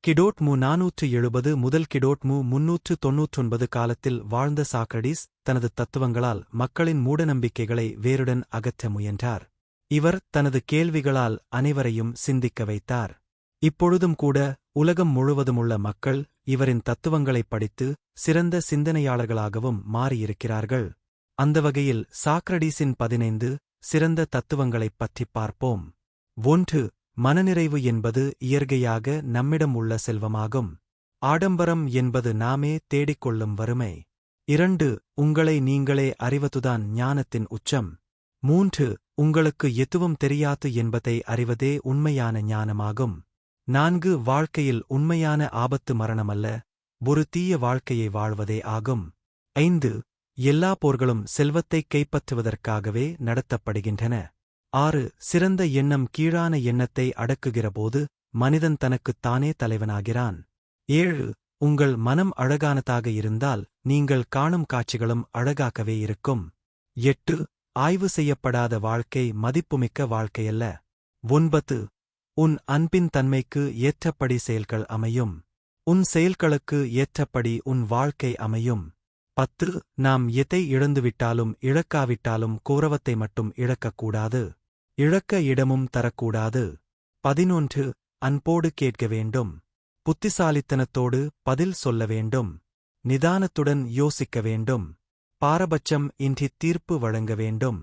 கிடோட்மு 470 முதல் கிடோட்மு 399 காலத்தில் வாழ்ந்த சாக்ரடீஸ் தனது தத்துவங்களால் மக்களின் மூடநம்பிக்கைகளை வேருடன் அகற்ற முயன்றார். இவர் தனது கேள்விகளால் அனைவரையும் சிந்திக்க வைத்தார். இப்பொழுதும் கூட உலகம் முழுவதுமுள்ள மக்கள் இவரின் தத்துவங்களைப் படித்து சிறந்த சிந்தனையாளர்களாகவும் மாறியிருக்கிறார்கள். அந்த வகையில் சாக்ரடீஸின் 15 சிறந்த தத்துவங்களைப் பற்றிப் பார்ப்போம். 1. மனநிறைவு என்பது இயற்கையாக நம்மிடம் உள்ள செல்வமாகும். ஆடம்பரம் என்பது நாமே தேடிக்கொள்ளும் வறுமை. 2. உங்களை நீங்களே அறிவதுதான் ஞானத்தின் உச்சம். 3. உங்களுக்கு எதுவும் தெரியாது என்பதை அறிவதே உண்மையான ஞானமாகும். 4. வாழ்க்கையில் உண்மையான ஆபத்து மரணமல்ல, ஒரு தீய வாழ்க்கையை வாழ்வதே ஆகும். 5. எல்லா போர்களும் செல்வத்தைக் கைப்பற்றுவதற்காகவே நடத்தப்படுகின்றன. 6. சிறந்த எண்ணம் கீழான எண்ணத்தை அடக்குகிறபோது மனிதன் தனக்குத் தானே தலைவனாகிறான். 7. உங்கள் மனம் அழகானதாக இருந்தால் நீங்கள் காணும் காட்சிகளும் அழகாகவே இருக்கும். 8. ஆய்வு செய்யப்படாத வாழ்க்கை மதிப்புமிக்க வாழ்க்கையல்ல. 9. உன் அன்பின் தன்மைக்கு ஏற்றபடி செயல்கள் அமையும். உன் செயல்களுக்கு ஏற்றபடி உன் வாழ்க்கை அமையும். 10. நாம் எதை இழந்துவிட்டாலும் இழக்காவிட்டாலும் கௌரவத்தை மட்டும் இழக்கக்கூடாது. இழக்க இடமும் தரக்கூடாது. 11. அன்போடு கேட்க வேண்டும். புத்திசாலித்தனத்தோடு பதில் சொல்ல வேண்டும். நிதானத்துடன் யோசிக்க வேண்டும். பாரபட்சம் இன்றித் தீர்ப்பு வழங்க வேண்டும்.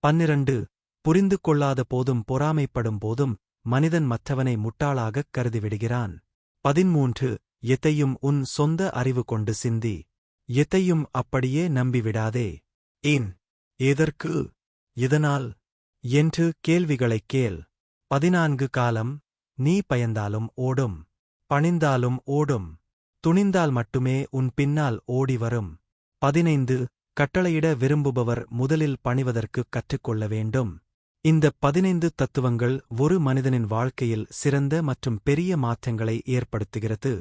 12. புரிந்து கொள்ளாத போதும் பொறாமைப்படும் போதும் மனிதன் மற்றவனை முட்டாளாகக் கருதிவிடுகிறான். 13. எதையும் உன் சொந்த அறிவு கொண்டு சிந்தி. எதையும் அப்படியே நம்பிவிடாதே. ஏன், எதற்கு, இதனால் என்று கேள்விகளைக் கேள். 14. காலம் நீ பயந்தாலும் ஓடும், பணிந்தாலும் ஓடும், துணிந்தால் மட்டுமே உன் பின்னால் ஓடி வரும். 15. கட்டளையிட விரும்புபவர் முதலில் பணிவதற்குக் கற்றுக்கொள்ள வேண்டும். இந்த 15 தத்துவங்கள் ஒரு மனிதனின் வாழ்க்கையில் சிறந்த மற்றும் பெரிய மாற்றங்களை ஏற்படுத்துகிறது.